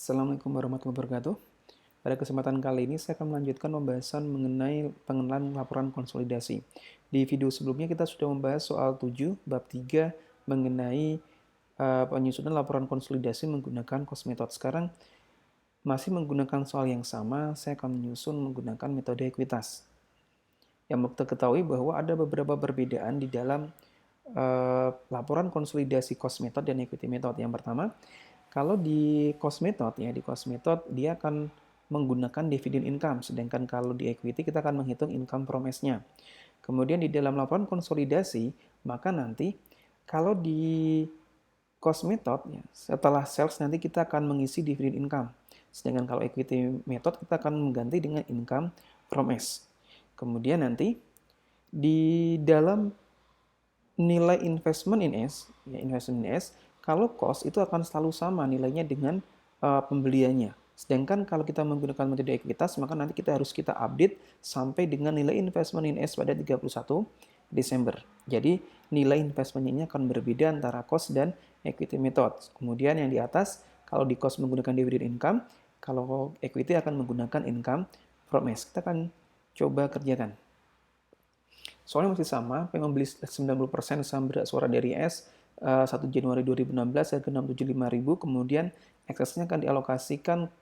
Assalamualaikum warahmatullahi wabarakatuh. Pada kesempatan kali ini saya akan melanjutkan pembahasan mengenai pengenalan laporan konsolidasi. Di video sebelumnya kita sudah membahas soal 7 bab 3 mengenai penyusunan laporan konsolidasi menggunakan cost method. Sekarang masih menggunakan soal yang sama, saya akan menyusun menggunakan metode ekuitas. Yang kita ketahui bahwa ada beberapa perbedaan di dalam laporan konsolidasi cost method dan equity method. Yang pertama, kalau di cost method dia akan menggunakan dividend income, sedangkan kalau di equity kita akan menghitung income from S-nya. Kemudian di dalam laporan konsolidasi, maka nanti kalau di cost method setelah sales nanti kita akan mengisi dividend income. Sedangkan kalau equity method kita akan mengganti dengan income from S. Kemudian nanti di dalam nilai investment in S, kalau cost itu akan selalu sama nilainya dengan pembeliannya. Sedangkan kalau kita menggunakan metode ekuitas, maka nanti kita update sampai dengan nilai investment in S pada 31 Desember. Jadi nilai investmentnya ini akan berbeda antara cost dan equity method. Kemudian yang di atas, kalau di cost menggunakan dividend income, kalau equity akan menggunakan income from S. Kita akan coba kerjakan. Soalnya masih sama, pengen membeli 90% saham berat suara dari S 1 Januari 2016 harga 675.000, kemudian eksesnya akan dialokasikan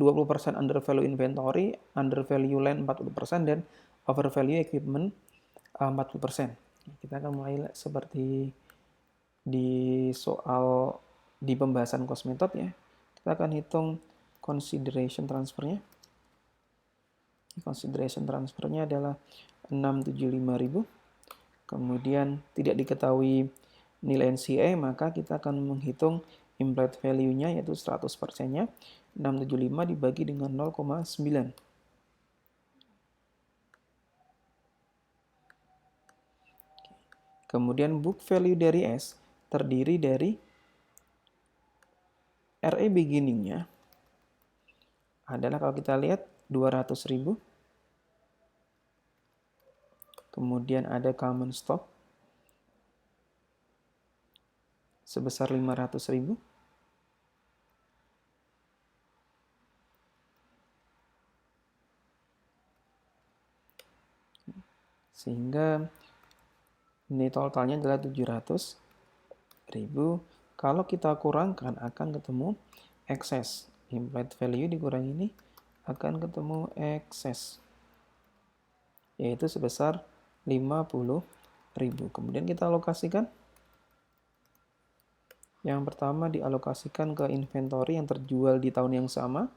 20% under value inventory, under value land 40%, dan over value equipment 40%. Kita akan mulai seperti di soal di pembahasan cost method ya. Kita akan hitung consideration transfernya. Consideration transfernya adalah 675.000. Kemudian tidak diketahui nilai NCA, maka kita akan menghitung implied value-nya yaitu 100%-nya. 675 dibagi dengan 0,9. Kemudian book value dari S terdiri dari RE beginning-nya adalah kalau kita lihat 200.000. Kemudian ada common stock sebesar 500.000. Sehingga ini totalnya adalah 700.000. Kalau kita kurangkan akan ketemu excess. Implied value dikurangi ini akan ketemu excess, yaitu sebesar 50.000. Kemudian kita alokasikan. Yang pertama dialokasikan ke inventory yang terjual di tahun yang sama,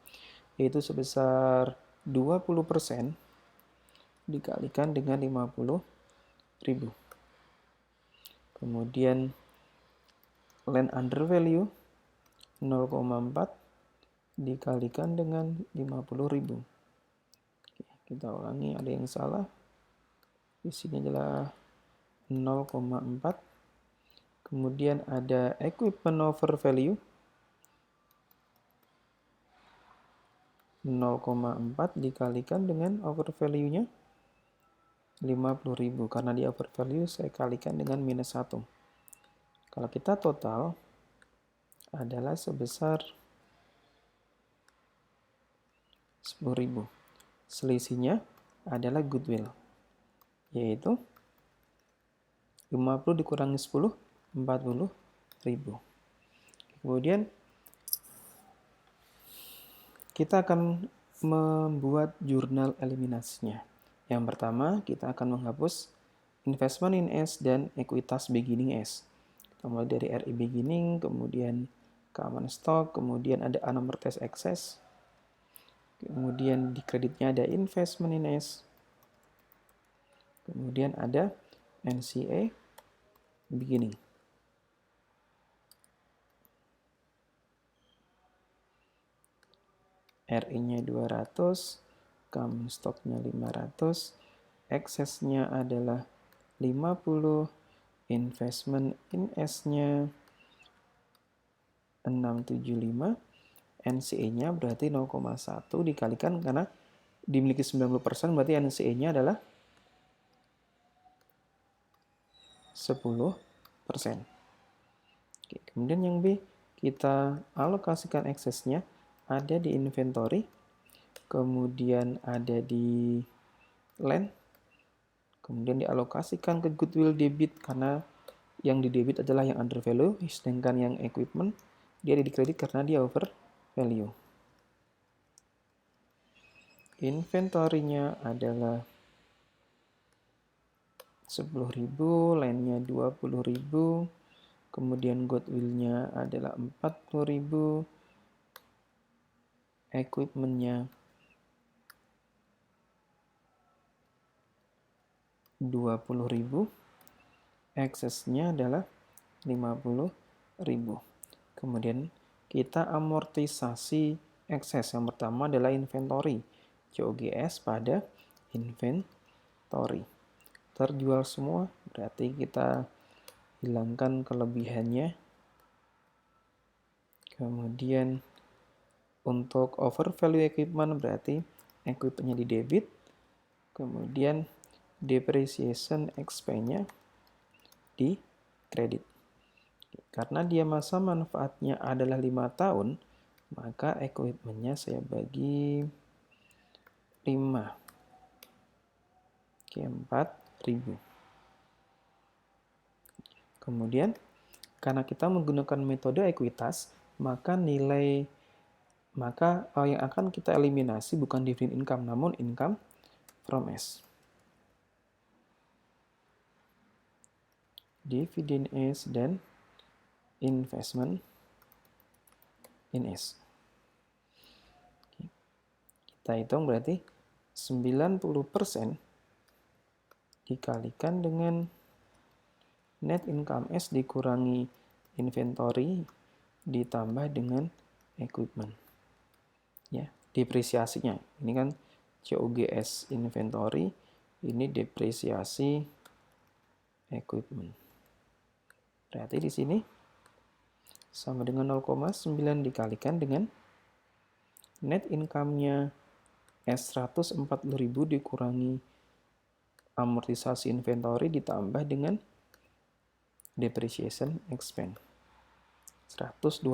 yaitu sebesar 20% dikalikan dengan 50.000. Kemudian land under value 0,4 dikalikan dengan 50.000. Kita ulangi, ada yang salah. Di sini adalah 0,4. Kemudian ada equipment over value 0,4 dikalikan dengan over value-nya 50.000. Karena di over value saya kalikan dengan minus 1. Kalau kita total adalah sebesar 10.000. Selisihnya adalah goodwill, yaitu 50 dikurangi 10, 40.000. Kemudian kita akan membuat jurnal eliminasinya. Yang pertama, kita akan menghapus investment in S dan ekuitas beginning S. Kita mulai dari RE beginning, kemudian common stock, kemudian ada unamortized excess, kemudian di kreditnya ada investment in S, kemudian ada NCA beginning. RE-nya 200, common stock-nya 500, excess-nya adalah 50, investment in S-nya 675, NCA-nya berarti 0,1 dikalikan karena dimiliki 90%, berarti NCA-nya adalah 10%. Oke, kemudian yang B, kita alokasikan eksesnya ada di inventory, kemudian ada di land, kemudian dialokasikan ke goodwill debit karena yang di debit adalah yang under value, sedangkan yang equipment dia ada di kredit karena dia over value. Inventory-nya adalah 10.000, land-nya 20.000, kemudian goodwill-nya adalah 40.000, equipment-nya 20.000, excess-nya adalah 50.000. Kemudian kita amortisasi excess. Yang pertama adalah inventory, COGS pada inventory. Terjual semua, berarti kita hilangkan kelebihannya. Kemudian untuk over value equipment berarti equipment-nya di debit. Kemudian depreciation expense-nya di kredit. Karena dia masa manfaatnya adalah 5 tahun, maka equipment-nya saya bagi 5 ke 4.000. Kemudian, karena kita menggunakan metode ekuitas, maka yang akan kita eliminasi bukan dividend income, namun income from S. Dividend S dan investment in S. Kita hitung berarti 90% dikalikan dengan net income S dikurangi inventory ditambah dengan equipment. Ya, depresiasinya. Ini kan COGS inventory, ini depresiasi equipment. Berarti di sini sama dengan 0,9 dikalikan dengan net income-nya S140.000 dikurangi amortisasi inventory ditambah dengan depreciation expense 120.000,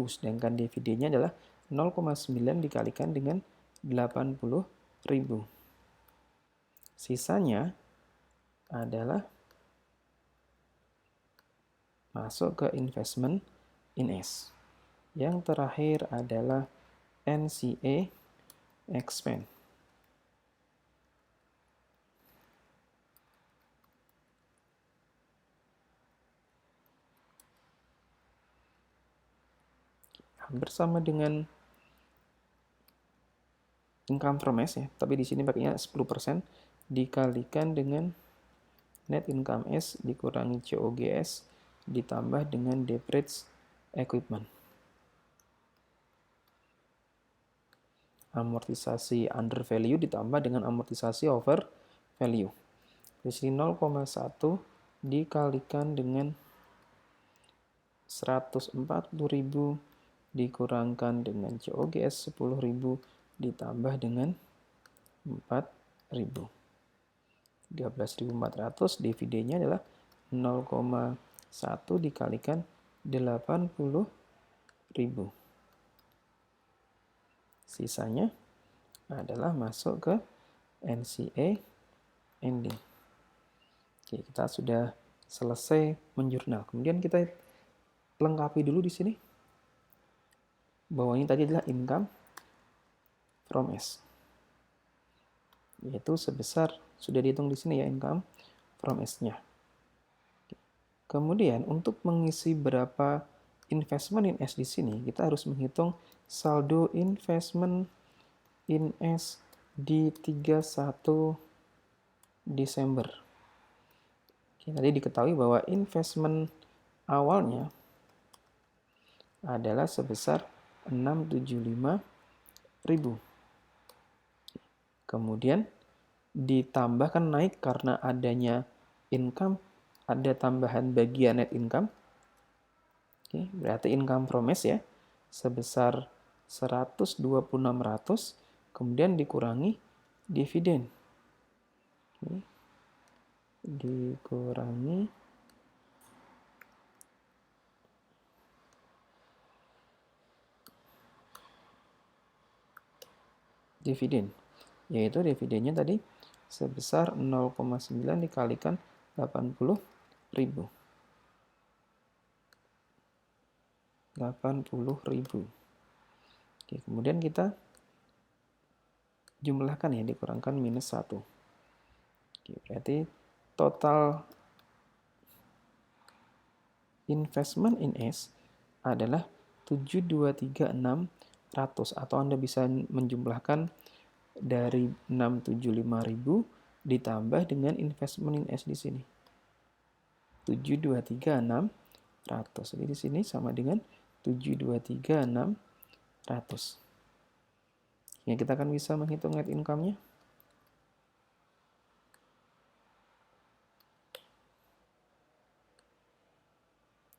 sedangkan dividennya adalah 0,9 dikalikan dengan 80.000. Sisanya adalah masuk ke investment in S. Yang terakhir adalah NCA expense. Bersama dengan income from S ya, tapi di sini pakainya 10% dikalikan dengan net income S dikurangi COGS ditambah dengan depreciate equipment. Amortisasi under value ditambah dengan amortisasi over value. Di sini 0,1 dikalikan dengan 140.000 dikurangkan dengan COGS 10.000 ditambah dengan 4.000. 13.400, dividennya adalah 0,1 dikalikan 80.000. Sisanya adalah masuk ke NCA ending. Oke, kita sudah selesai menjurnal. Kemudian kita lengkapi dulu di sini. Bahwa ini tadi adalah income from S. Yaitu sebesar, sudah dihitung di sini ya, income from S-nya. Kemudian untuk mengisi berapa investment in S di sini, kita harus menghitung saldo investment in S di 31 Desember. Oke, tadi diketahui bahwa investment awalnya adalah sebesar 675.000. Kemudian ditambahkan naik karena adanya income, ada tambahan bagian net income. Oke, berarti income from S ya, sebesar 126.000, kemudian dikurangi dividen. Oke, dikurangi dividen, yaitu dividennya tadi sebesar 0,9 dikalikan 80.000. 80.000. Oke, kemudian kita jumlahkan ya, dikurangkan minus 1. Oke, berarti total investment in S adalah 7.236.000, atau Anda bisa menjumlahkan dari 675.000 ditambah dengan investment in S di sini. 7.236.000. Jadi di sini sama dengan 7.236.000. Ya, kita akan bisa menghitung net income-nya.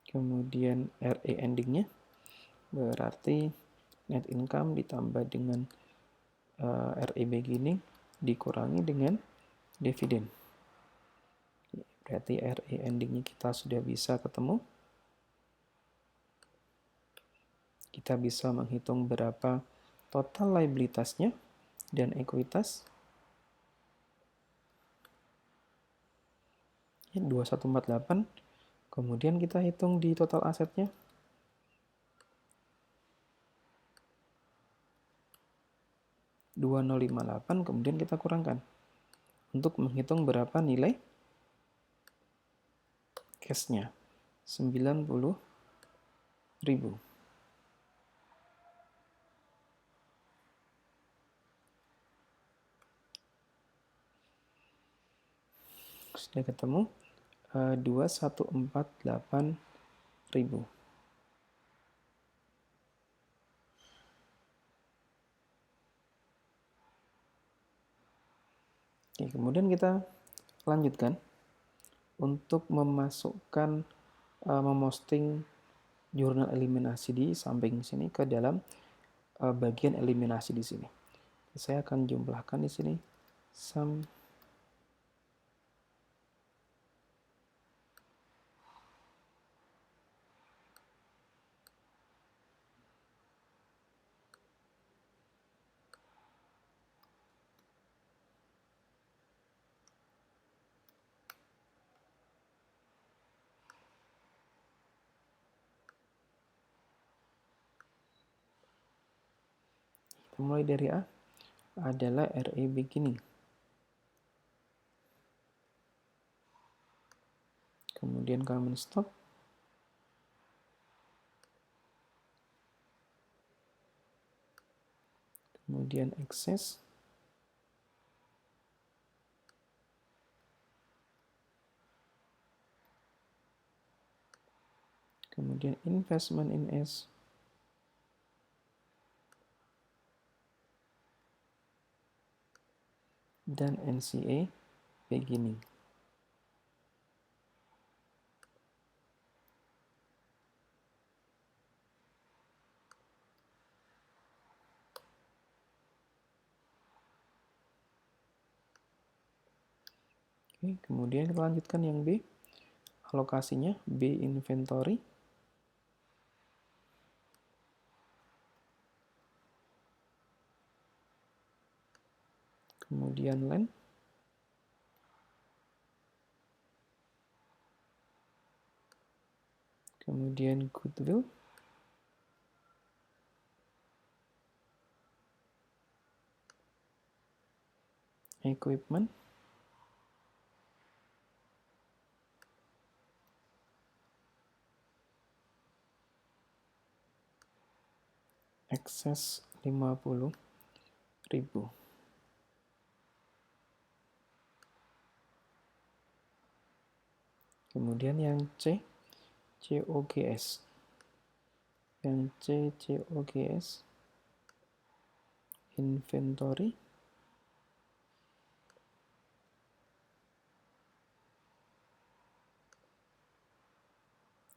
Kemudian RE ending-nya berarti net income ditambah dengan RE beginning dikurangi dengan dividen. Berarti RE ending-nya kita sudah bisa ketemu. Kita bisa menghitung berapa total liabilitasnya dan ekuitas. 2148. Kemudian kita hitung di total asetnya. 2058, kemudian kita kurangkan untuk menghitung berapa nilai cash-nya. 90.000. Sudah ketemu 2148.000. Oke, kemudian kita lanjutkan untuk memasukkan memosting jurnal eliminasi di samping sini ke dalam bagian eliminasi di sini. Saya akan jumlahkan di sini sum mulai dari A adalah RE beginning. Kemudian common stock. Kemudian excess. Kemudian investment in S. Dan NCA beginning. Oke, kemudian kita lanjutkan yang B. Alokasinya B inventory. Kemudian land. Kemudian goodwill. Equipment. Excess 50.000. Kemudian yang C, COGS. Yang C, COGS. Inventory.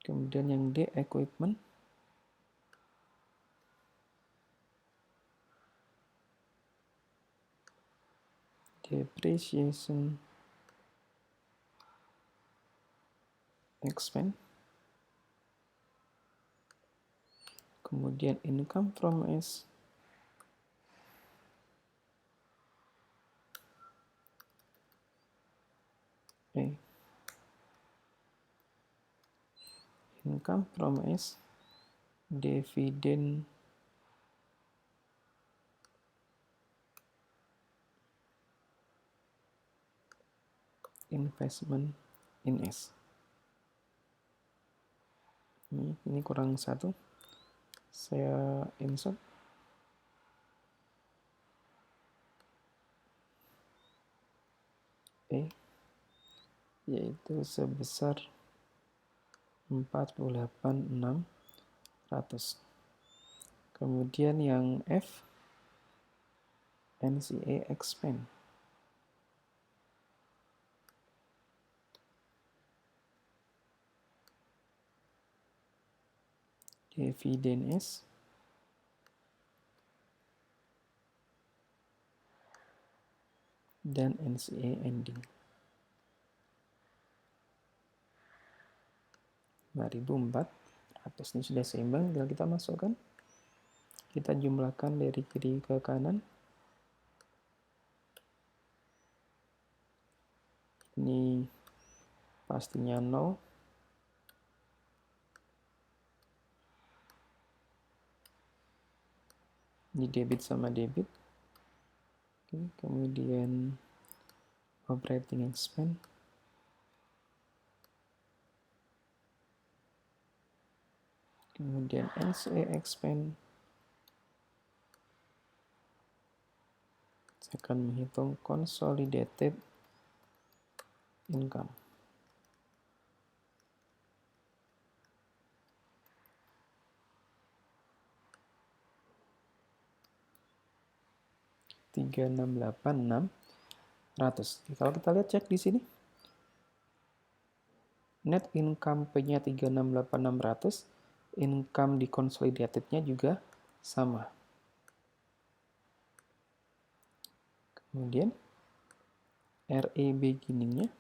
Kemudian yang D, equipment. Depreciation expense. Kemudian income from S. A. Income from S, dividend investment in S. Ini kurang satu, saya insert. E, yaitu sebesar 48.600. Kemudian yang F, NCA expand. Dividend S, dan NCA ending. 5.400 ini sudah seimbang, tinggal kita masukkan. Kita jumlahkan dari kiri ke kanan. Ini pastinya 0. Ini debit sama debit. Oke, kemudian operating expense. Kemudian NCA expense. Saya akan menghitung consolidated income. $368.600. Kalau kita lihat cek di sini, net income P-nya 368.600, income di consolidated-nya juga sama. Kemudian RE beginning-nya,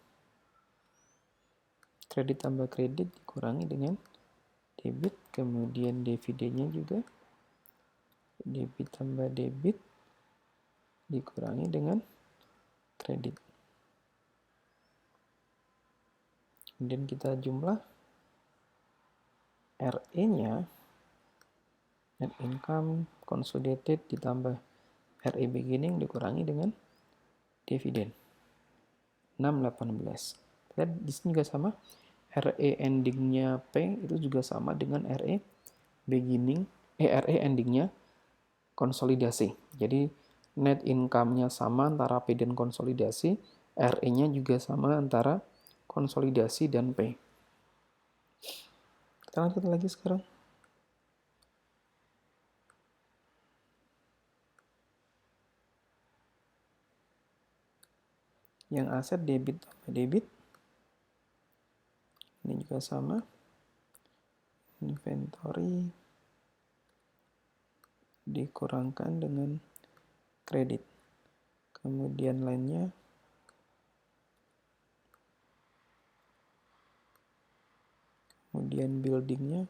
kredit tambah kredit dikurangi dengan debit, kemudian dividennya juga debit tambah debit dikurangi dengan kredit. Kemudian kita jumlah RE-nya, net income consolidated ditambah RE beginning dikurangi dengan dividen. 618. Lihat di sini juga sama. RE endingnya P itu juga sama dengan RE beginning, RE endingnya konsolidasi. Jadi net income-nya sama antara P dan konsolidasi, RE-nya juga sama antara konsolidasi dan P. Kita lanjut lagi sekarang. Yang aset debit tambah debit. Ini juga sama. Inventory dikurangkan dengan kredit. Kemudian lainnya kemudian buildingnya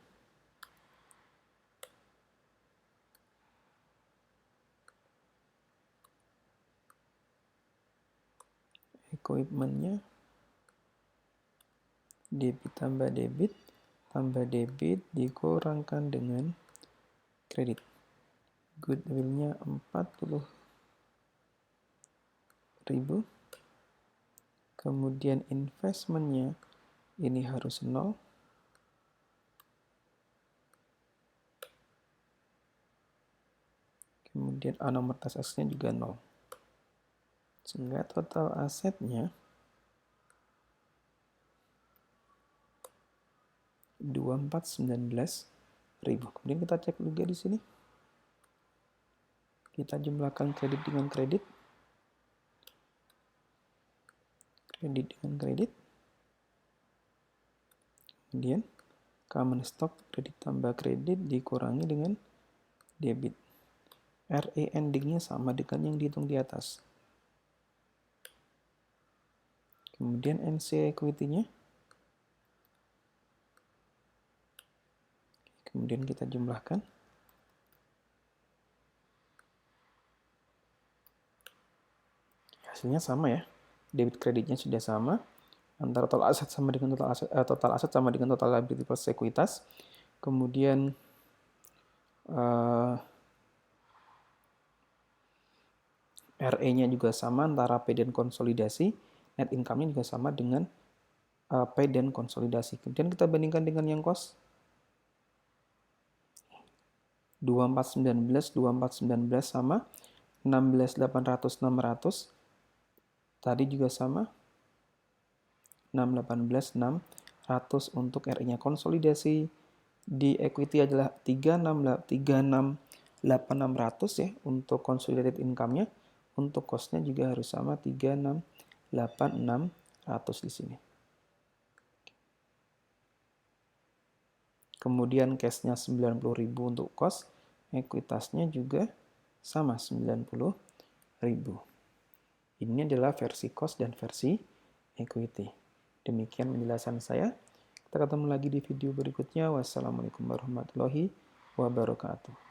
equipmentnya debit tambah debit dikurangkan dengan kredit. Goodwill-nya 40.000. Kemudian investment-nya ini harus 0. Kemudian amortisasinya juga 0. Sehingga total asetnya 2419.000. Kemudian kita cek juga di sini. Kita jumlahkan kredit dengan kredit. Kredit dengan kredit. Kemudian common stock kredit tambah kredit dikurangi dengan debit. RE endingnya sama dengan yang dihitung di atas. Kemudian NC equity-nya. Kemudian kita jumlahkan. Hasilnya sama ya. Debit kreditnya sudah sama. antara total aset sama dengan total aset sama dengan total liability plus ekuitas. Kemudian RE-nya juga sama antara P dan konsolidasi, net income-nya juga sama dengan P dan konsolidasi. Kemudian kita bandingkan dengan yang cost. 2419 sama 16800 600. Tadi juga sama 618 600 untuk RE-nya. Konsolidasi di equity adalah 368 600 ya untuk consolidated income-nya. Untuk cost-nya juga harus sama 368 600 di sini. Kemudian cash-nya 90.000 untuk cost, ekuitasnya juga sama 90.000. Ini adalah versi cost dan versi equity. Demikian penjelasan saya. Kita ketemu lagi di video berikutnya. Wassalamualaikum warahmatullahi wabarakatuh.